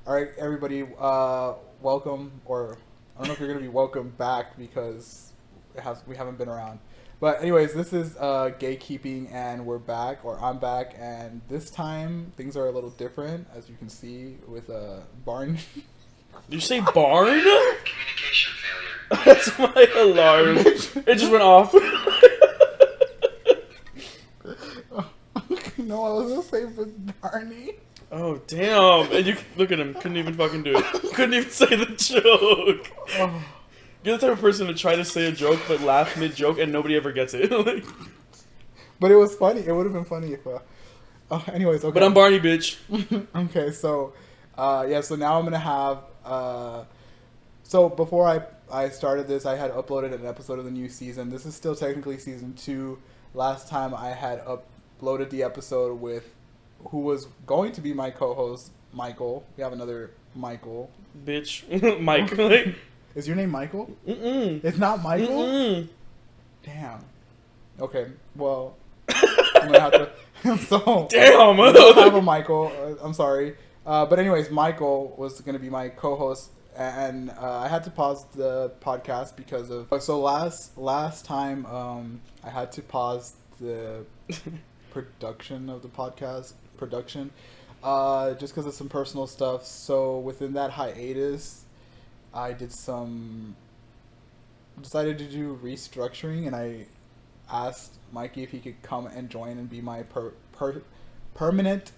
All right, everybody, welcome, or I don't know if you're gonna be welcome back because we haven't been around. But anyways, this is GAYkeeping, and we're back, or I'm back, and this time things are a little different, as you can see with Barn. Did you say barn? Communication failure. That's my alarm. It just went off. No, I was gonna say with Barney. Oh damn! And you look at him. Couldn't even fucking do it. Couldn't even say the joke. Oh. You're the type of person to try to say a joke but laugh mid joke and nobody ever gets it. Like, But it was funny. It would have been funny if. Anyways, okay. but I'm Barney, bitch. Okay, so so now I'm gonna have so before I started this, I had uploaded an episode of the new season. This is still technically season 2. Last time I had uploaded the episode with who was going to be my co-host, Michael. We have another Michael. Bitch. Mike. Like, Is your name Michael? mm-mm. It's not Michael? Mm-mm. Damn. Okay, well, I'm gonna have to. So Damn. we don't have a Michael. I'm sorry. But anyways, Michael was going to be my co-host, and I had to pause the podcast because of. So last time, I had to pause the production of the podcast just because of some personal stuff. So within that hiatus, I decided to do restructuring, and I asked Mikey if he could come and join and be my permanent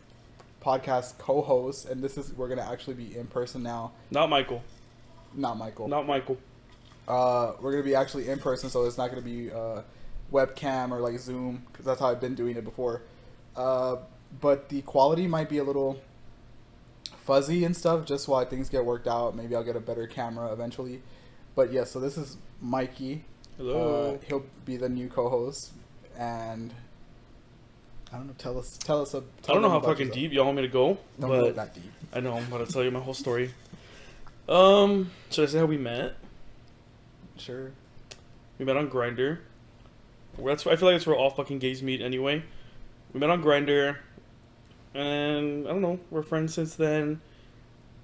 podcast co-host. And we're gonna actually be in person now. Not Michael. Not Michael. Not Michael. We're gonna be actually in person, so it's not gonna be webcam or like Zoom, because that's how I've been doing it before. But the quality might be a little fuzzy and stuff, just while things get worked out. Maybe I'll get a better camera eventually. But yeah, so this is Mikey. Hello. He'll be the new co-host, and I don't know. Tell us. I don't know how fucking deep y'all want me to go, Don't go but that deep. I know I'm about to tell you my whole story. Should I say how we met? Sure. We met on Grindr. I feel like that's where all fucking gays meet anyway. We met on Grindr, and I don't know, we're friends since then.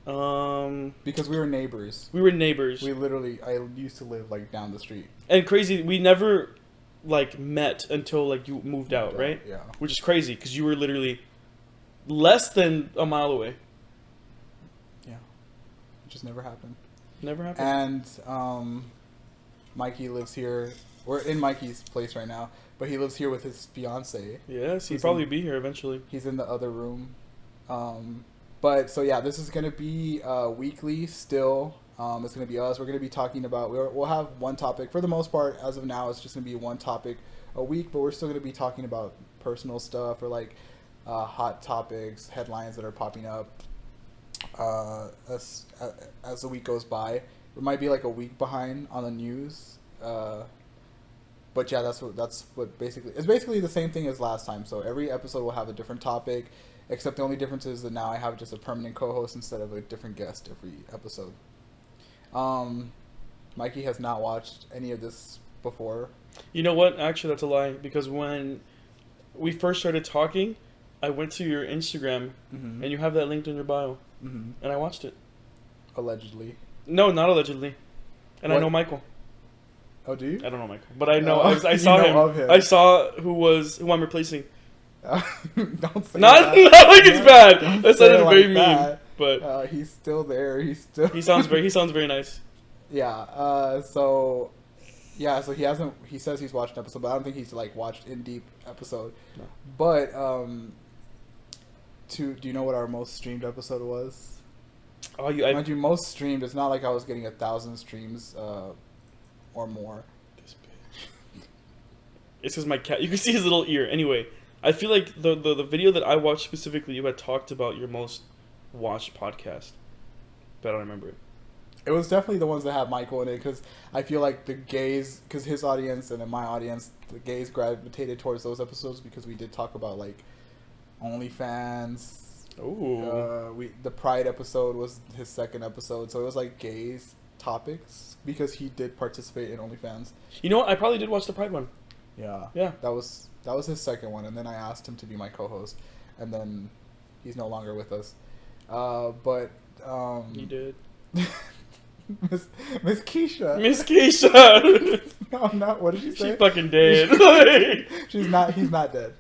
Because we were neighbors. We were neighbors. I used to live like down the street. And crazy, we never like met until like you moved out, right? Yeah. Which is crazy because you were literally less than a mile away. Yeah. It just never happened. Never happened. And Mikey lives here. We're in Mikey's place right now, but he lives here with his fiance. Yes, he'd He's probably in- be here eventually. He's in the other room. But so yeah, this is gonna be weekly still. It's gonna be us. We're gonna be talking about. We'll have one topic for the most part. As of now, it's just gonna be one topic a week. But we're still gonna be talking about personal stuff or like hot topics, headlines that are popping up as the week goes by. We might be like a week behind on the news. But yeah, that's what basically it's basically the same thing as last time. So every episode will have a different topic, except the only difference is that now I have just a permanent co-host instead of a different guest every episode. Mikey has not watched any of this before. You know what? Actually, that's a lie because when we first started talking, I went to your Instagram Mm-hmm. and you have that linked in your bio, Mm-hmm. and I watched it. Allegedly. No, not allegedly. And What? I know Michael. Oh, do you? I don't know Michael, but I know. Oh, I you saw know him. of him. I saw who I'm replacing. Don't say Not, that. not like it's bad. Don't That say sounded it very like mean. that. But He's still there. He sounds he sounds very nice. Yeah. So he says he's watched an episode, but I don't think he's like watched in deep episode. No. But do you know what our most streamed episode was? Oh, Mind you, most streamed. It's not like I was getting 1,000 streams or more. This bitch. It's because my cat. You can see his little ear. Anyway, I feel like the video that I watched specifically, you had talked about your most watched podcast, but I don't remember it. It was definitely the ones that have Michael in it, because I feel like the gays, because his audience and then my audience, the gays gravitated towards those episodes because we did talk about like OnlyFans. Ooh. The Pride episode was his second episode, so it was like gays topics because he did participate in OnlyFans. You know what? I probably did watch the Pride one. Yeah. Yeah. That was his second one, and then I asked him to be my co-host, and then he's no longer with us. But Miss Keisha. Miss Keisha. No, not. What did she say? She's fucking dead. Like, She's not. He's not dead.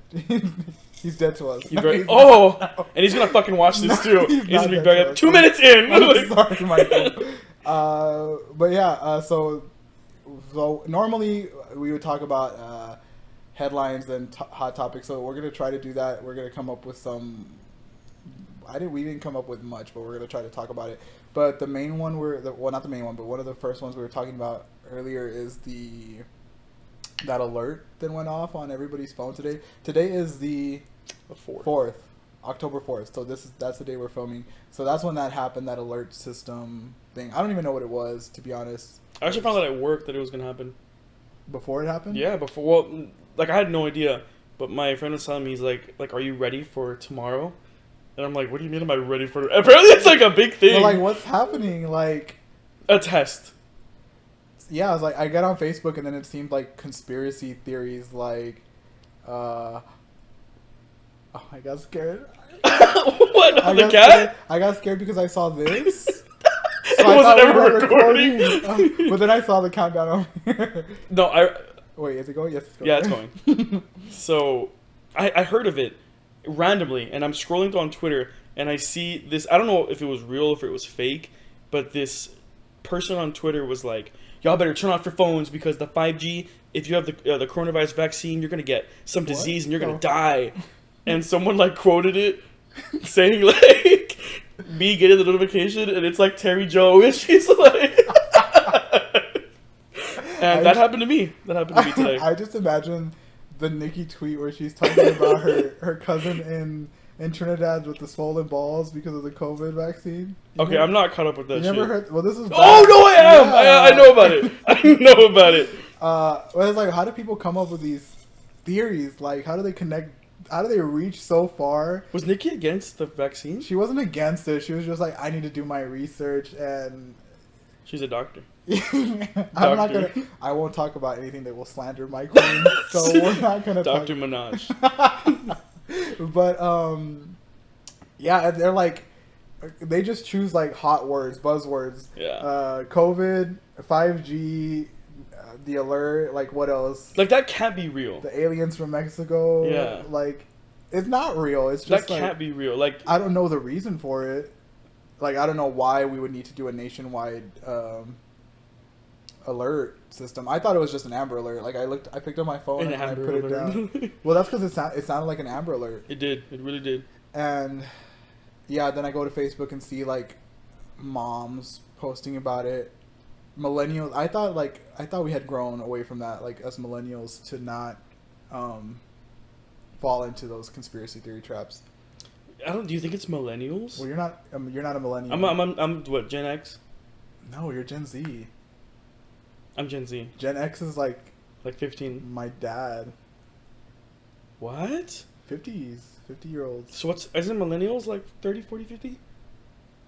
He's dead to us. and he's gonna fucking watch this too. He's gonna be going up 2 minutes in. I'm sorry, Michael. But yeah. So normally we would talk about headlines and hot topics. So we're gonna try to do that. We're gonna come up with some. We didn't come up with much, but we're gonna try to talk about it. But the main one not the main one, but one of the first ones we were talking about earlier is that alert that went off on everybody's phone today. Today is the 4th, October 4th. So that's the day we're filming. So that's when that happened, that alert system thing. I don't even know what it was, to be honest. I actually found out at work that it was gonna happen. Before it happened? Yeah, before. Well, like I had no idea, but my friend was telling me, he's like, are you ready for tomorrow? And I'm like, what do you mean am I ready for it? Apparently it's like a big thing. But like, what's happening? Like, a test. Yeah, I was like, I got on Facebook and then it seemed like conspiracy theories, like, oh, I got scared. What? The cat? I got scared because I saw this. It wasn't ever recording. But then I saw the countdown on here. No, Wait, is it going? Yes, it's going. Yeah, it's going. So, I heard of it randomly, and I'm scrolling on Twitter, and I see this. I don't know if it was real or if it was fake, but this person on Twitter was like, y'all better turn off your phones because the 5G, if you have the coronavirus vaccine, you're going to get some disease and you're going to die. And someone like quoted it saying like, me getting the notification and it's like Terry Joe and she's like... And that happened to me. That happened to me today. I just imagine the Nikki tweet where she's talking about her cousin in Trinidad with the swollen balls because of the COVID vaccine. Okay, I'm not caught up with that shit. You never heard? Well, this is. Oh no, I am. Yeah. I know about it. I know about it. Well, it's like, how do people come up with these theories? Like, how do they connect? How do they reach so far? Was Nikki against the vaccine? She wasn't against it. She was just like, I need to do my research, and she's a doctor. I won't talk about anything that will slander my queen. So we're not gonna. Dr. Minaj. But yeah, they're like, they just choose like hot words, buzzwords. Yeah. COVID, 5G, the alert. Like, what else? Like, that can't be real. The aliens from Mexico. Yeah. Like, it's not real. It's just that can't be real. Like, I don't know the reason for it. Like, I don't know why we would need to do a nationwide alert system. I thought it was just an Amber Alert. Like, I picked up my phone and I put it down. Well, that's because it sounded like an Amber Alert. It did. It really did. And yeah, then I go to Facebook and see like moms posting about it. Millennials. I thought we had grown away from that. Like, us millennials to not fall into those conspiracy theory traps. Do you think it's millennials? Well, you're not a millennial. I'm what, Gen X? No, you're Gen Z. I'm Gen Z. Gen X is like 15. my dad. What? 50-year-olds. So isn't millennials like 30, 40, 50?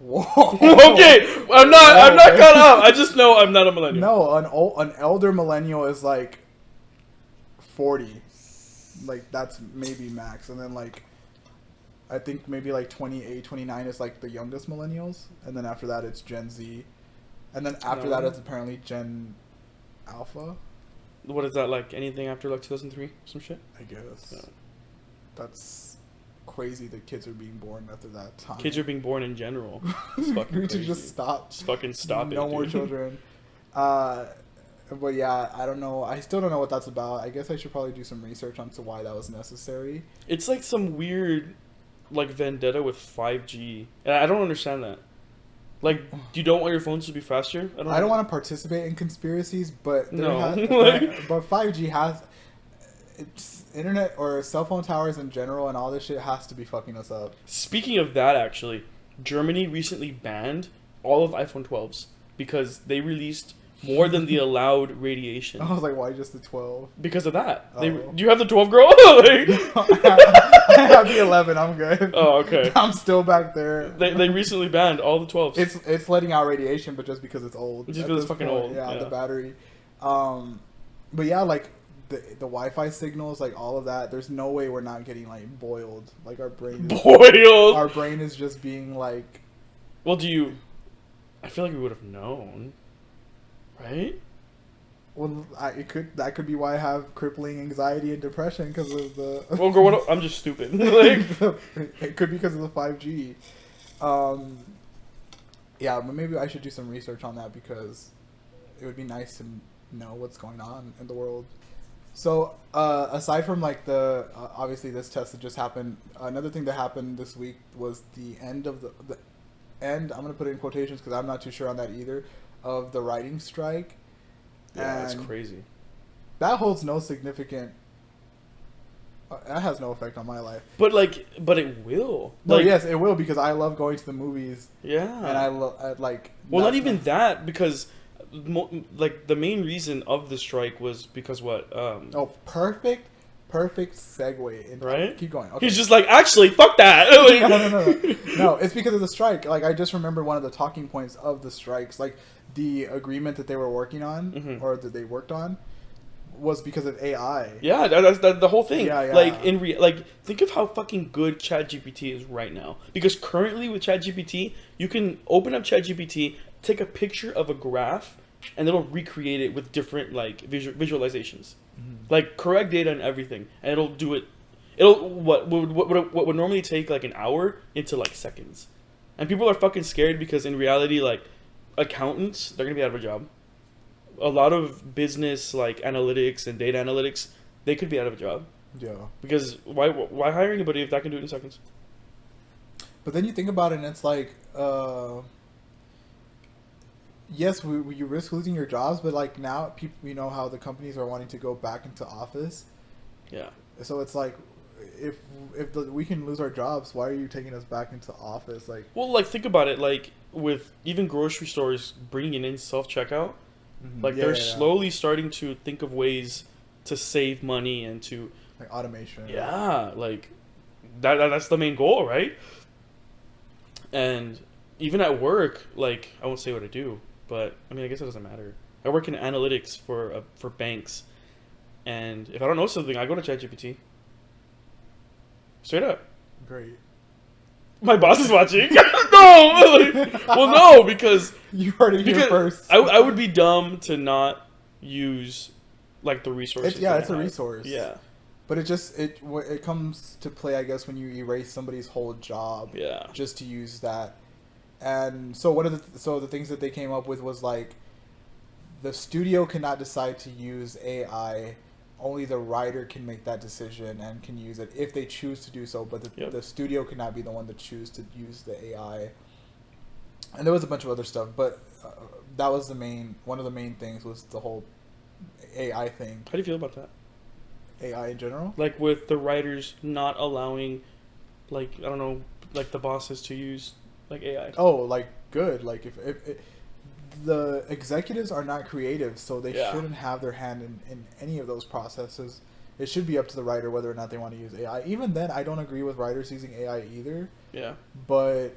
Whoa. Okay, I'm not caught up. I just know I'm not a millennial. No, an elder millennial is like 40. Like, that's maybe max. And then like, I think maybe like 28, 29 is like the youngest millennials. And then after that, it's Gen Z. And then after that, it's apparently Gen Alpha. What is that, like anything after like 2003? Some shit? I guess. Yeah. That's crazy that kids are being born after that time. Kids are being born in general. It's fucking we crazy. should just stop. Just fucking stop it. No more children. But yeah, I don't know. I still don't know what that's about. I guess I should probably do some research onto why that was necessary. It's like some weird, like, vendetta with 5G. And I don't understand that. Like, you don't want your phones to be faster? I don't want to participate in conspiracies, but no. But 5G has internet or cell phone towers in general, and all this shit has to be fucking us up. Speaking of that, actually, Germany recently banned all of iPhone 12s because they released more than the allowed radiation. I was like, why just the 12? Because of that. Oh. Do you have the 12, girl? I have the 11. I'm good. Oh, okay. I'm still back there. They recently banned all the 12s. It's letting out radiation, but just because it's old. Just because it's fucking old. Yeah, the battery. But yeah, like the Wi-Fi signals, like all of that. There's no way we're not getting like boiled. Like, our brain. Boiled. Our brain is just being like. Well, I feel like we would have known. Right? Well, that could be why I have crippling anxiety and depression because of the. Well, girl, I'm just stupid. Like, it could be because of the 5G. Yeah, but maybe I should do some research on that because it would be nice to know what's going on in the world. So, aside from like the obviously this test that just happened, another thing that happened this week was the end of the end. I'm gonna put it in quotations because I'm not too sure on that either. Of the writing strike. yeah, that's And crazy. that holds no significant. That has no effect on my life. But it will. No, Like, yes, it will because I love going to the movies yeah. and I like. Well, not that's even that because, like, the main reason of the strike was because what? Oh, perfect segue. Right? Keep going. Okay. He's just like, actually, fuck that. Like, No. No, it's because of the strike. Like, I just remember one of the talking points of the strikes, like the agreement that they were working on Mhm. or that they worked on, was because of AI. Yeah, that's the whole thing. Yeah. Like like think of how fucking good ChatGPT is right now. Because currently with ChatGPT, you can open up ChatGPT, take a picture of a graph, and it'll recreate it with different like visualizations, like correct data and everything, and it'll do it. It'll what would normally take like an hour into like seconds, and people are fucking scared because in reality, like accountants, they're gonna be out of a job. A lot of business like analytics and data analytics, they could be out of a job Yeah. because why hire anybody if that can do it in seconds? But then you think about it, and it's like, yes, you risk losing your jobs, but like now, people, you know how the companies are wanting to go back into office. Yeah. So it's like, if we can lose our jobs, why are you taking us back into office? Like, Well, like think about it. Like with even grocery stores bringing in self checkout, like they're slowly starting to think of ways to save money and to like automation. like that's the main goal, right? And even at work, like I won't say what I do, but I mean I guess it doesn't matter. I work in analytics for banks, and if I don't know something, I go to ChatGPT. Straight up. Great. My boss is watching. No. Well, no, because You heard it here first. I would be dumb to not use like the resources. It's that a I have. resource. Yeah. But it comes to play, I guess, when you erase somebody's whole job. Yeah. Just to use that. And so the things that they came up with was like, the studio cannot decide to use AI. Only the writer can make that decision and can use it if they choose to do so. But the studio cannot be the one to choose to use the AI. And there was a bunch of other stuff, but that was one of the main things was the whole AI thing. How do you feel about that? AI in general? Like with the writers not allowing, like I don't know, like the bosses to use like AI. Oh, like good. Like if the executives are not creative, so they shouldn't have their hand in any of those processes. It should be up to the writer whether or not they want to use AI. Even then, I don't agree with writers using AI either. Yeah. But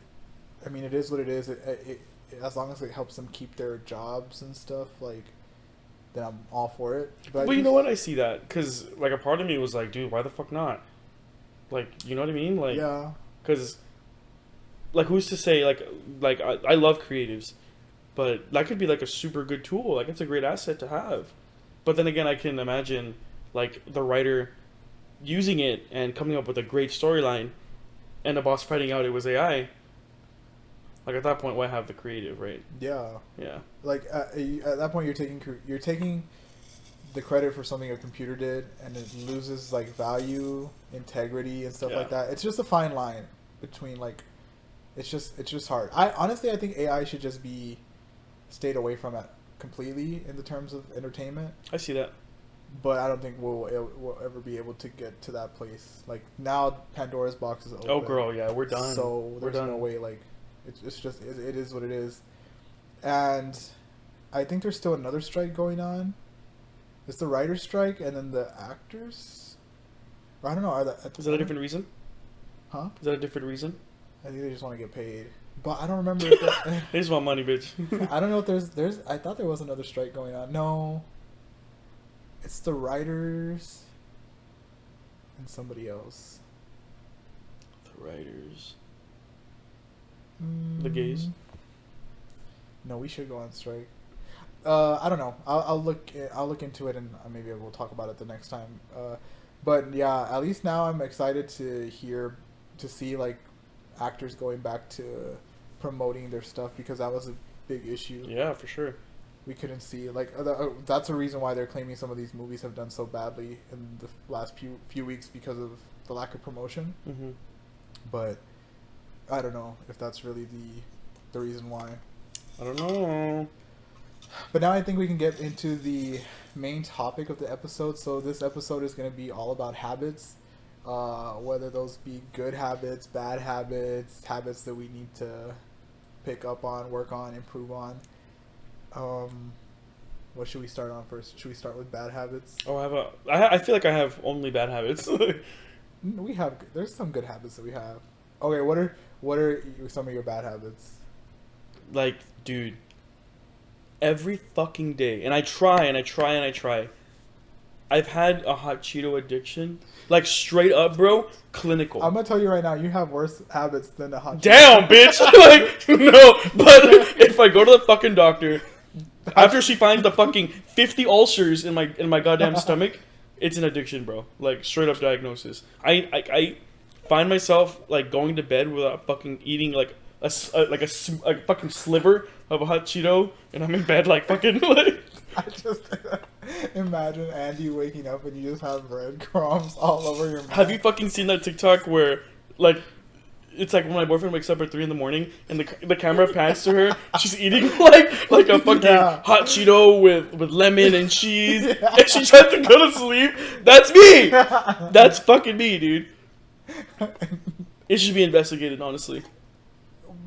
I mean, it is what it is. It as long as it helps them keep their jobs and stuff, like, then I'm all for it. But you know what? I see that because like a part of me was like, dude, why the fuck not? Like, you know what I mean? Like, yeah. Because, like, who's to say? Like I love creatives, but that could be like a super good tool. Like, it's a great asset to have. But then again, I can imagine like the writer using it and coming up with a great storyline, and the boss finding out it was AI. Like at that point, why have the creative, right? Yeah. Yeah. Like at that point, you're taking the credit for something a computer did, and it loses like value, integrity, and stuff like that. It's just a fine line between like, it's just hard. I think AI should just be stayed away from it completely in the terms of entertainment. I see that. But I don't think we'll ever be able to get to that place. Like now, Pandora's box is open. Oh, girl, yeah, we're done. So there's no way. Like, it's just it is what it is. And I think there's still another strike going on. It's the writer's strike, and then the actors. Or I don't know. Is that a different reason? Huh? Is that a different reason? I think they just want to get paid. But I don't remember. If They just want money, bitch. I don't know if there's. I thought there was another strike going on. No. It's the writers and somebody else. The writers. The gays? No, we should go on strike. I don't know. I'll look into it and maybe we'll talk about it the next time. But yeah, at least now I'm excited to see like actors going back to promoting their stuff because that was a big issue. Yeah, for sure. We couldn't see like that's a reason why they're claiming some of these movies have done so badly in the last few weeks because of the lack of promotion. Mm-hmm. But I don't know if that's really the reason why. I don't know. But now I think we can get into the main topic of the episode. So this episode is going to be all about habits, whether those be good habits, bad habits, habits that we need to pick up on, work on, improve on. What should we start on first? Should we start with bad habits? Oh, I feel like I have only bad habits. There's some good habits that we have. Okay, what are some of your bad habits? Like, dude, every fucking day, and I try. I've had a hot Cheeto addiction, like straight up, bro, clinical. I'm gonna tell you right now, you have worse habits than a hot Cheeto. Damn, bitch! Like, no, but if I go to the fucking doctor, after she finds the fucking 50 ulcers in my goddamn stomach, it's an addiction, bro. Like, straight up diagnosis. I find myself like going to bed without fucking eating like a fucking sliver of a hot Cheeto, and I'm in bed like fucking like. I just imagine Andy waking up and you just have breadcrumbs all over your mouth. Have you fucking seen that TikTok where like it's like when my boyfriend wakes up at 3 a.m. and the camera pans to her, she's eating like a fucking hot Cheeto with lemon and cheese, and she tries to go to sleep? That's me. That's fucking me, dude. It should be investigated, honestly.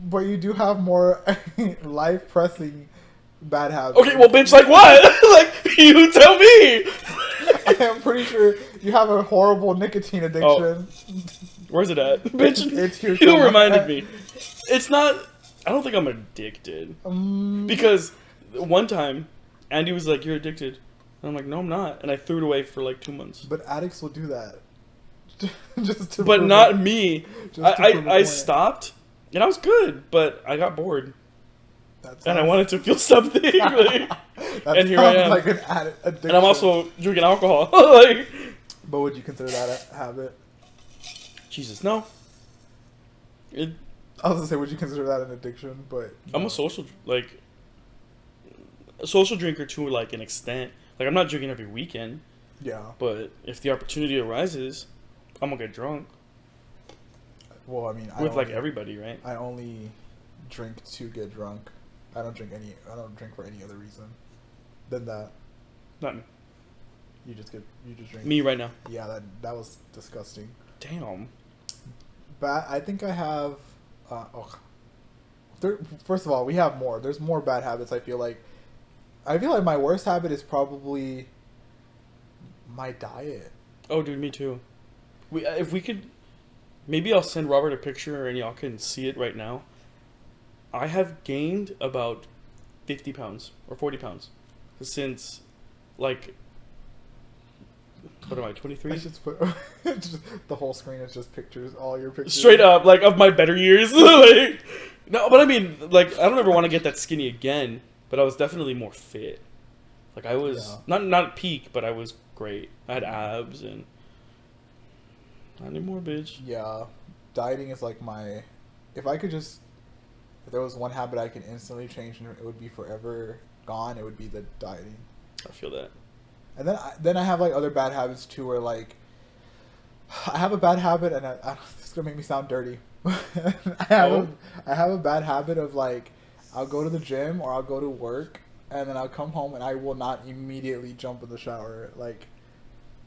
But you do have more life-pressing bad habits. Okay, well, bitch, like what? Like, you tell me. I'm pretty sure you have a horrible nicotine addiction. Oh. Where's it at? Bitch, it's here. You reminded me. It's not... I don't think I'm addicted. Because one time, Andy was like, you're addicted. And I'm like, no, I'm not. And I threw it away for like 2 months. But addicts will do that. Just to but not me. I stopped, and I was good, but I got bored. And I wanted to feel something. Like, and here I am. Like an addiction. And I'm also drinking alcohol. Like, but would you consider that a habit? Jesus, no. I was gonna say, would you consider that an addiction? But I'm a social drinker to like an extent. Like, I'm not drinking every weekend. Yeah. But if the opportunity arises, I'm gonna get drunk. Well, I mean, with like everybody, right? I only drink to get drunk. I don't drink for any other reason than that. Not me. You just drink. Me right now. Yeah, that was disgusting. Damn. But I think I have. First of all, we have more. There's more bad habits. I feel like my worst habit is probably my diet. Oh, dude, me too. If we could, maybe I'll send Robert a picture and y'all can see it right now. I have gained about 50 pounds or 40 pounds since, like, what am I, 23? I should put the whole screen is just pictures, all your pictures. Straight up, like, of my better years. Like, no, but I mean, like, I don't ever want to get that skinny again, but I was definitely more fit. Like, I was, not peak, but I was great. I had abs and not anymore, bitch. Yeah, dieting is like if there was one habit I could instantly change and it would be forever gone, it would be the dieting. I feel that. And then I have like other bad habits too, where like I have a bad habit, and it's gonna make me sound dirty. I have a bad habit of like I'll go to the gym or I'll go to work, and then I'll come home and I will not immediately jump in the shower. Like,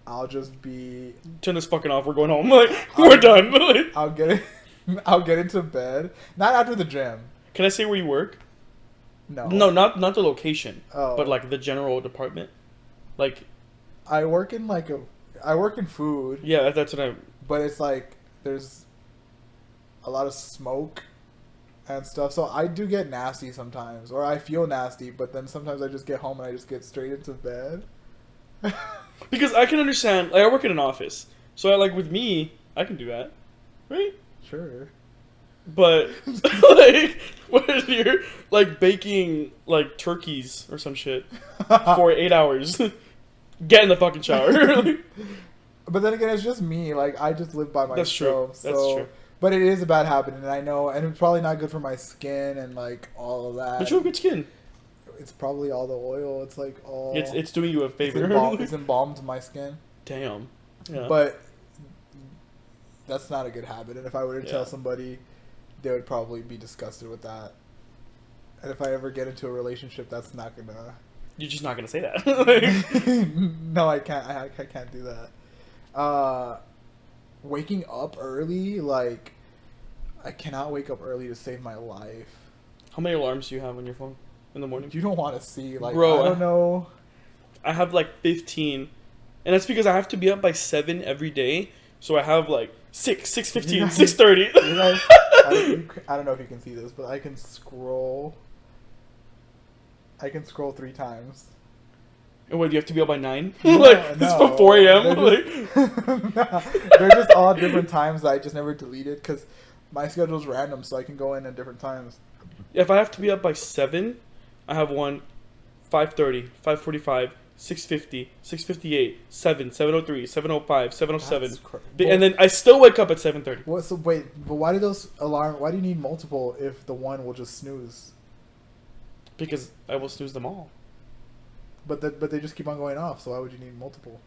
I'll just be... Turn this fucking off. We're going home. Like, we're done. I'll get into bed. Not after the gym. Can I say where you work? No. No, not the location. Oh. But, like, the general department. Like... I work in food. Yeah, that's what But it's like, there's a lot of smoke and stuff. So I do get nasty sometimes. Or I feel nasty, but then sometimes I just get home and I just get straight into bed. Because I can understand, like, I work in an office, so like with me, I can do that, right? Sure. But like, when you're like baking like turkeys or some shit for 8 hours, get in the fucking shower. But then again, it's just me. Like, I just live by myself. That's true. So, That's true. But it is a bad habit, and I know, and it's probably not good for my skin and like all of that. But you have good skin. It's probably all the oil. It's like all. It's doing you a favor. It's embalmed my skin. Damn. Yeah. But that's not a good habit. And if I were to Yeah. tell somebody, they would probably be disgusted with that. And if I ever get into a relationship, that's not gonna. You're just not gonna say that. Like, No, I can't. I can't do that. Waking up early, like, I cannot wake up early to save my life. how many alarms do you have on your phone in the morning? You don't want to see, like, Bro, I don't know. I have like 15, and that's because I have to be up by 7 every day. So I have like 6, 6:15, Yeah. 6:30. You guys, I don't know if you can see this, but I can scroll 3 times. And what, do you have to be up by 9? No, like, it's no. from 4 a.m.? They're just all different times that I just never deleted because my schedule's random, so I can go in at different times. If I have to be up by 7, I have one 5:30, 5:45, 6:50, 6:58, 7, 7:03, 7:05, 7:07. That's cra- And then I still wake up at 7:30. What? So wait, but why do those alarm? Why do you need multiple if the one will just snooze? Because I will snooze them all. But they just keep on going off. So why would you need multiple?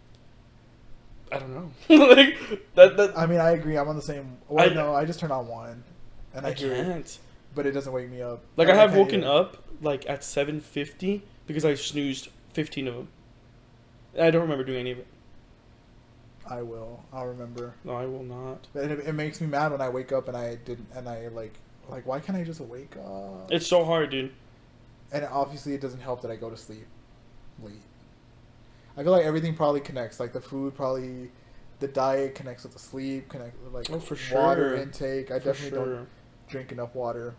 I don't know. like, that I mean, I agree. I'm on the same. Well, no, I just turn on one, and I hear it, can't. but it doesn't wake me up. Like, I have can't woken hear it. up like at 7:50 because I snoozed 15 of them. I don't remember doing any of it. I will. I'll remember. No, I will not. And it makes me mad when I wake up and I didn't. And I like why can't I just wake up? It's so hard, dude. And obviously, it doesn't help that I go to sleep late. I feel like everything probably connects. Like the food, probably the diet connects with the sleep. Connect with like Oh, for sure. water intake. I For definitely don't drink enough water.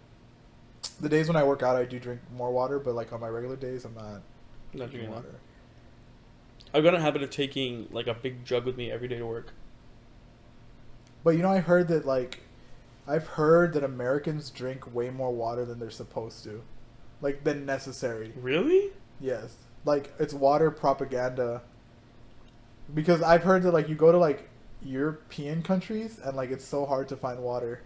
The days when I work out, I do drink more water. But like on my regular days, I'm not drinking drinking water. I've got a habit of taking like a big jug with me every day to work. But you know, I've heard that Americans drink way more water than they're supposed to, like than necessary. Really? Yes, like it's water propaganda. Because I've heard that like you go to like European countries and like it's so hard to find water.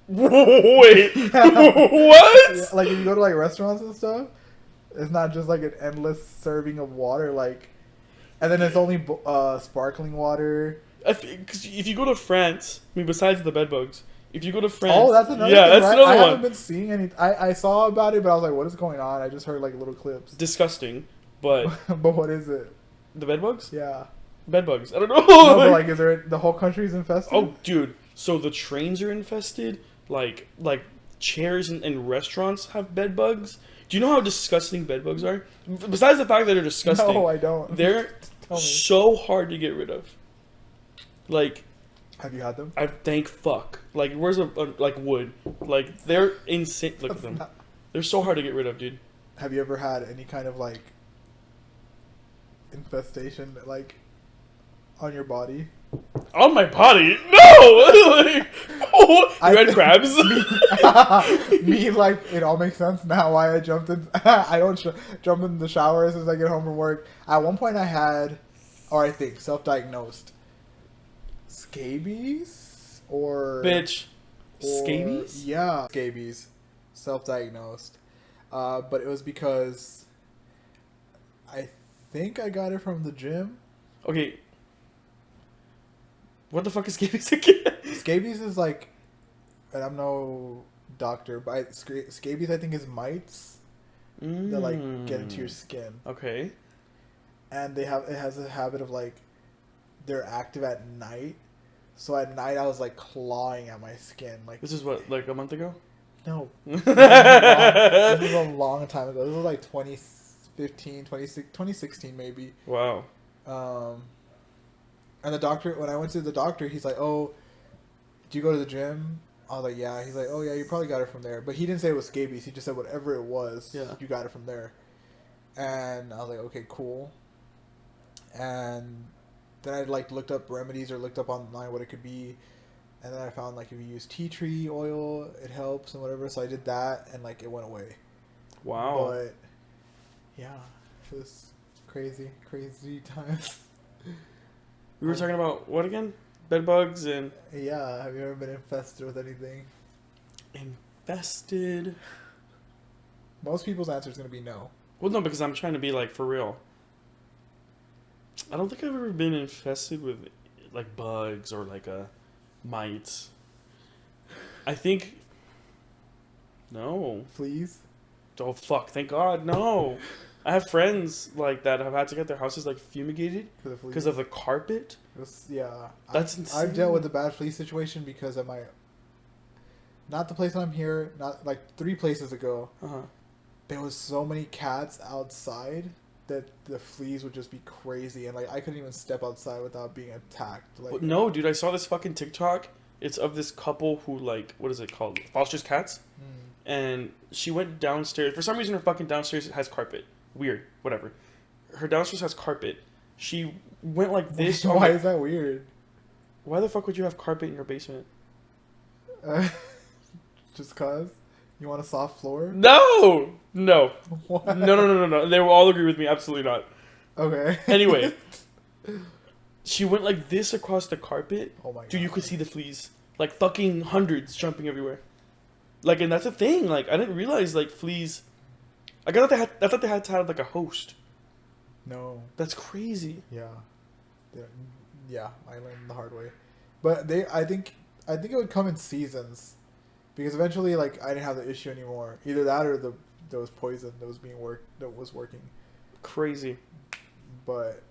Wait, what? Yeah, like if you go to like restaurants and stuff, it's not just like an endless serving of water. Like, and then it's only sparkling water. Because if you go to France, I mean, besides the bedbugs, if you go to France, Oh, that's another. yeah, thing, that's right? another I one. haven't been seeing any. I saw about it, but I was like, "What is going on?" I just heard like little clips. Disgusting, but But what is it? the bedbugs, Yeah. bedbugs. I don't know. No, but like, is there the whole country's infested? Oh, dude. So the trains are infested. Like chairs and restaurants have bed bugs. Do you know how disgusting bed bugs are? Besides the fact that they're disgusting, no, I don't. they're Tell me. so hard to get rid of. Like, Have you had them? I thank fuck. Like, where's a like wood? Like, they're insane. Look at them. They're so hard to get rid of, dude. Have you ever had any kind of like infestation like on your body? On my body? No! Like, oh, you had think- crabs? Me, like, it all makes sense now why I jumped in. I don't jump in the shower as soon as I get home from work. At one point, I had, or I think, self-diagnosed scabies or Bitch. or- Scabies? Yeah, scabies, self-diagnosed. But it was because I think I got it from the gym. Okay. What the fuck is scabies again? Scabies is like, and I'm no doctor, but scabies I think is mites that like get into your skin, Okay. and it has a habit of like they're active at night. So at night I was like clawing at my skin, like This is what, like a month ago? no, this was a long time ago. This was like 2015, 2016 maybe. Wow. And the doctor, when I went to the doctor, he's like, "Oh, do you go to the gym?" I was like, "Yeah." He's like, "Oh yeah, you probably got it from there." But he didn't say it was scabies. He just said whatever it was, Yeah. you got it from there. And I was like, "Okay, cool." And then I like looked up remedies or looked up online what it could be, And then I found like if you use tea tree oil, it helps and whatever. So I did that, and like it went away. Wow. But yeah, it was crazy times. We were talking about what again? Bed bugs and Yeah, have you ever been infested with anything? infested. Most people's answer is gonna be no. Well, no, because I'm trying to be like for real. I don't think I've ever been infested with like bugs or like mites. I think no. Fleas. Oh fuck! Thank God, no. I have friends like that have had to get their houses like fumigated For the fleas. because of the carpet. Yeah. That's insane. I've dealt with a bad flea situation because of my. Not the place I'm here. Not like 3 places ago. There was so many cats outside that the fleas would just be crazy, and like I couldn't even step outside without being attacked. Like No, dude, I saw this fucking TikTok. It's of this couple who like what is it called? Fosters cats. And she went downstairs. For some reason, her fucking downstairs has carpet. Weird. Whatever. Her downstairs has carpet. She went like this. Why is that weird? Why the fuck would you have carpet in your basement? Just cause you want a soft floor? No! What? No. They will all agree with me. Absolutely not. Okay. Anyway. She went like this across the carpet. Oh my god. Dude, you could see the fleas. Like fucking hundreds jumping everywhere. Like, and that's a thing. Like, I didn't realize, like, fleas... I thought they had to have, like, a host. No. That's crazy. Yeah. Yeah, I learned the hard way. But I think it would come in seasons. Because eventually, like, I didn't have the issue anymore. Either that or there was poison that was working. Crazy. But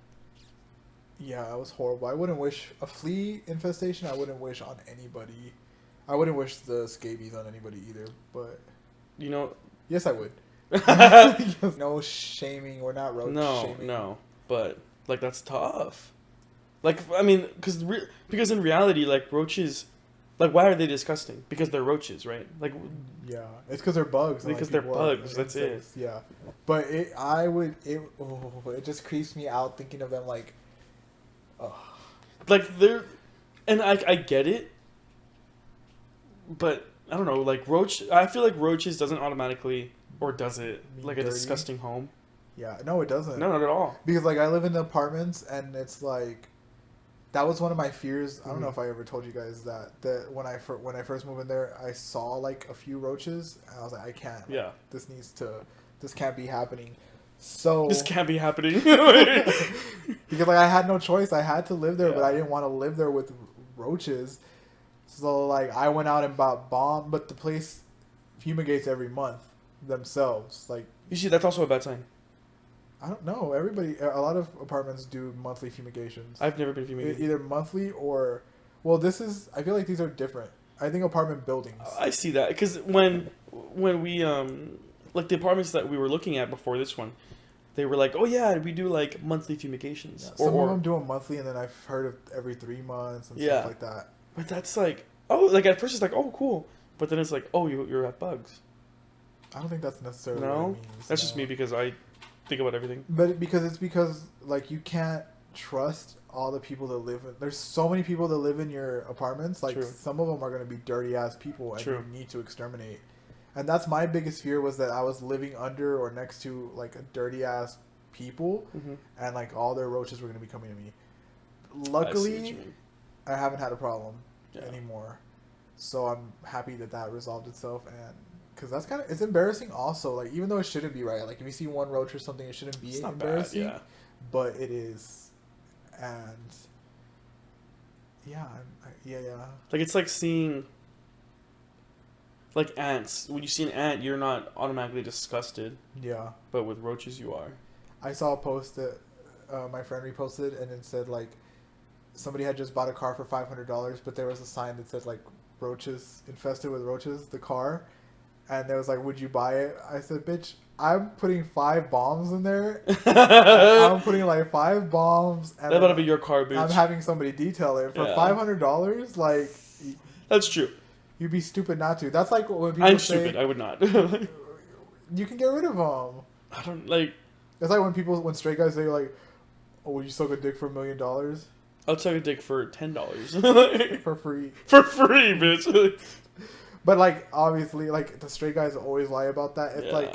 yeah, it was horrible. I wouldn't wish a flea infestation. I wouldn't wish on anybody. I wouldn't wish the scabies on anybody either. But You know... yes, I would. No shaming. We're not roach shaming. No. But, like, that's tough. Like, I mean, because in reality, like, roaches... Like, why are they disgusting? Because they're roaches, right? Like... Yeah, it's because they're bugs. Because they're bugs, that's it. Yeah, but it just creeps me out thinking of them like, Like, they're... And I get it. But, I don't know, like, I feel like roaches doesn't automatically... Or does it? Mean Like dirty? a disgusting home? Yeah, no, it doesn't. No, not at all. Because like I live in the apartments, and it's like, that was one of my fears. I don't know if I ever told you guys that when I first moved in there, I saw like a few roaches, and I was like, I can't. Yeah. This can't be happening. So This can't be happening. because like I had no choice, I had to live there, Yeah. but I didn't want to live there with roaches. So like I went out and bought bomb, but the place fumigates every month themselves. Like You see, that's also a bad sign. I don't know. A lot of apartments do monthly fumigations. I've never been fumigated. Either monthly or, well, I feel like these are different. I think apartment buildings. I see that because when we like the apartments that we were looking at before this one, they were like, oh yeah, we do like monthly fumigations. Yeah, some of them do them monthly, and then I've heard of every 3 months and stuff like that. But that's like, oh, like at first it's like, oh cool, but then it's like, oh, you have bugs. I don't think that's necessarily No, what it means. that's just me because I think about everything. But because like you can't trust all the people that live in. There's so many people that live in your apartments. Like True. some of them are going to be dirty ass people, and True. you need to exterminate. And that's my biggest fear, was that I was living under or next to like a dirty ass people, and like all their roaches were going to be coming to me. I see what Luckily, you mean. I haven't had a problem Yeah. anymore, so I'm happy that resolved itself. And because that's it's embarrassing also, like even though it shouldn't be, right? Like if you see one roach or something, it shouldn't be It's not embarrassing, bad, yeah. but it is. And yeah, yeah. Like it's like seeing like ants. When you see an ant, you're not automatically disgusted, Yeah. but with roaches you are. I saw a post that my friend reposted, and it said like somebody had just bought a car for $500, but there was a sign that said like roaches, infested with roaches, the car, and there was like, would you buy it? I said, bitch, I'm putting 5 bombs in there. I'm putting like 5 bombs, and That better be your car, bitch. I'm having somebody detail it for Yeah. $500. Like, That's true. you'd be stupid not to. That's like when people I'm say stupid. I would not. you can get rid of them. I don't like. It's like when straight guys say like, "Oh, would you suck a dick for $1 million?" I'll suck a dick for $10 for free. for free, bitch. But like obviously, like the straight guys always lie about that. It's Yeah. like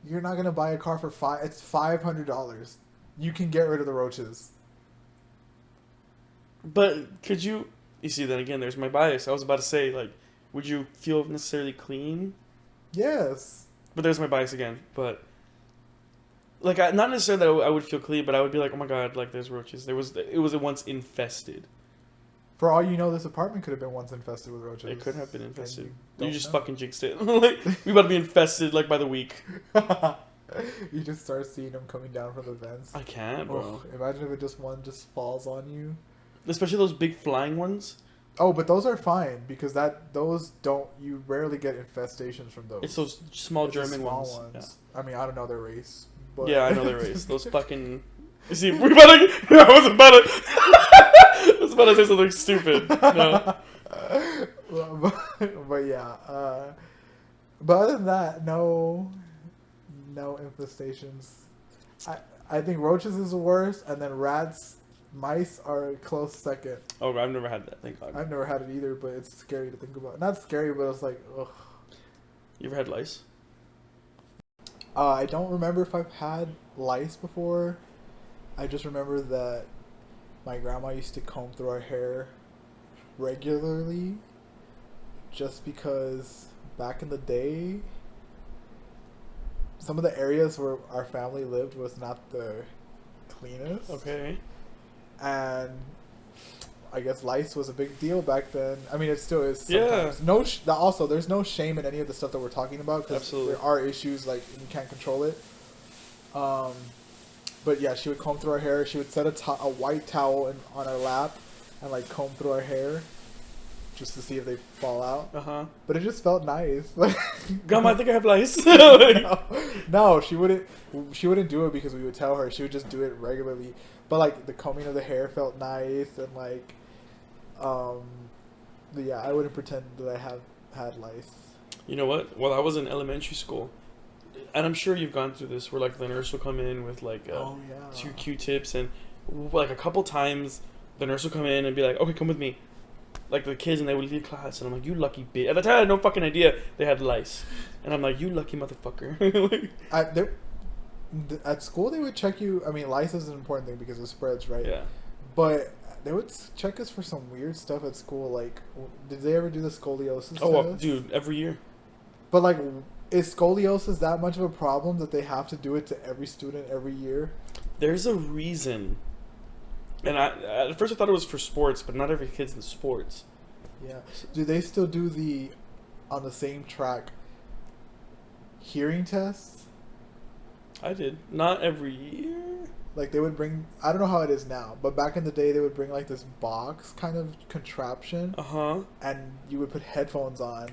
you're not gonna buy a car for It's $500. You can get rid of the roaches. But could you? You see, then again, there's my bias. I was about to say, like, would you feel necessarily clean? Yes. But there's my bias again. But like, not necessarily that I would feel clean, but I would be like, oh my god, like there's roaches. It was once infested. For all you know, this apartment could have been once infested with roaches. It could have been infested. You You just know. fucking jinxed it. Like, we about to be infested like by the week. You just start seeing them coming down from the vents. I can't, bro. Oh, imagine if it just one just falls on you. Especially those big flying ones. Oh, but those are fine because those don't, you rarely get infestations from those. It's those small It's the German small ones. I mean, I don't know their race. But Yeah, I know their race. Those fucking. You see, we're about to. I was about to say something stupid. No. but yeah. But other than that, no infestations. I think roaches is the worst, and then rats, mice are a close second. Oh, I've never had that. Thank God. I've never had it either, but it's scary to think about. Not scary, but it's like, ugh. You ever had lice? I don't remember if I've had lice before. I just remember that my grandma used to comb through our hair regularly just because back in the day, some of the areas where our family lived was not the cleanest. Okay. And I guess lice was a big deal back then. I mean, it still is Yeah. sometimes. Also, there's no shame in any of the stuff that we're talking about because Absolutely. there are issues like you can't control it. But yeah, she would comb through our hair. She would set a white towel on our lap and like comb through our hair just to see if they fall out. Uh-huh. But it just felt nice. Grandma, I think I have lice. No, she wouldn't. She wouldn't do it because we would tell her. She would just do it regularly. But like the combing of the hair felt nice and like, yeah, I wouldn't pretend that I have had lice. You know what? Well, I was in elementary school, and I'm sure you've gone through this, where like the nurse will come in with like Oh yeah. 2 Q-tips, and like a couple times the nurse will come in and be like, "Okay, come with me." Like the kids, and they would leave class, and I'm like, "You lucky bitch." At the time, I had no fucking idea they had lice, and I'm like, "You lucky motherfucker." At school, they would check you. I mean, lice is an important thing because it spreads, right? Yeah. But they would check us for some weird stuff at school. Like, did they ever do the scoliosis Oh, test? dude, every year. But like, is scoliosis that much of a problem that they have to do it to every student every year? There's a reason. And at first I thought it was for sports, but not every kid's in sports. Yeah. Do they still do on the same track, hearing tests? I did. Not every year. Like they would bring, I don't know how it is now, but back in the day they would bring like this box kind of contraption, Uh-huh. and you would put headphones on.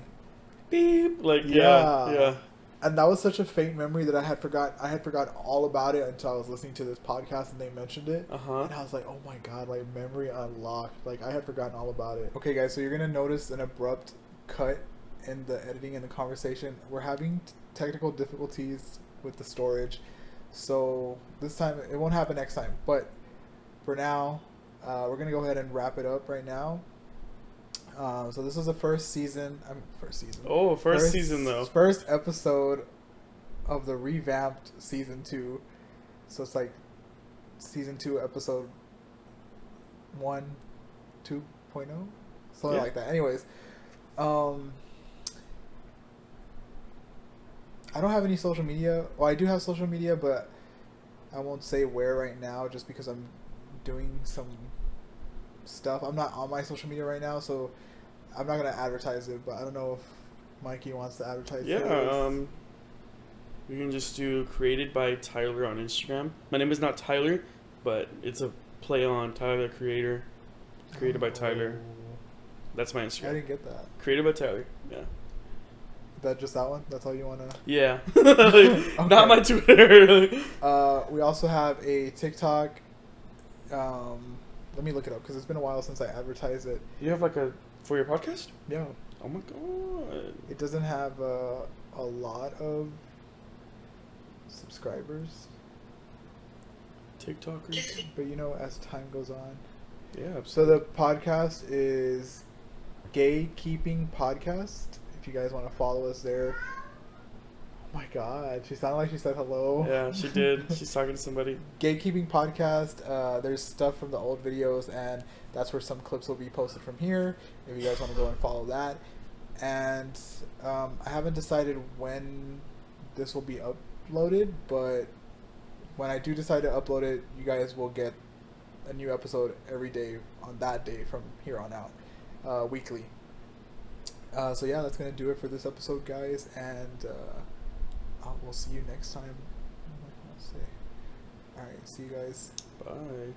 Beep. Like, yeah. And that was such a faint memory that I had forgot all about it until I was listening to this podcast and they mentioned it. Uh-huh. And I was like, oh my god, like memory unlocked. Like I had forgotten all about it. Okay guys, so you're going to notice an abrupt cut in the editing and the conversation. We're having technical difficulties with the storage. So this time, it won't happen next time. But for now, we're going to go ahead and wrap it up right now. So this was the first season. Oh, first season though. First episode of the revamped season 2. So it's like season 2, episode 1, 2.0, something like that. Anyways, I don't have any social media. Well, I do have social media, but I won't say where right now, just because I'm doing some stuff. I'm not on my social media right now, so I'm not gonna advertise it. But I don't know if Mikey wants to advertise. Yeah. You can just do created by Tyler on Instagram. My name is not Tyler, but it's a play on Tyler the Creator. Created by Tyler. That's my Instagram. I didn't get that. Created by Tyler. Yeah. That just that one? That's all you wanna? Yeah. Okay. Not my Twitter. We also have a TikTok. Let me look it up because it's been a while since I advertised it. You have like for your podcast? Yeah. Oh my god. It doesn't have a lot of subscribers, TikTokers. but you know, as time goes on. Yeah. So the podcast is GAYkeeping Podcast. If you guys want to follow us there. Oh my God, she sounded like she said hello. Yeah, she did. She's talking to somebody. GAYkeeping Podcast. There's stuff from the old videos, and that's where some clips will be posted from here. If you guys want to go and follow that. And I haven't decided when this will be uploaded, but when I do decide to upload it, you guys will get a new episode every day on that day from here on out, weekly. So yeah, that's gonna do it for this episode, guys, and we'll see you next time. All right, see you guys. Bye.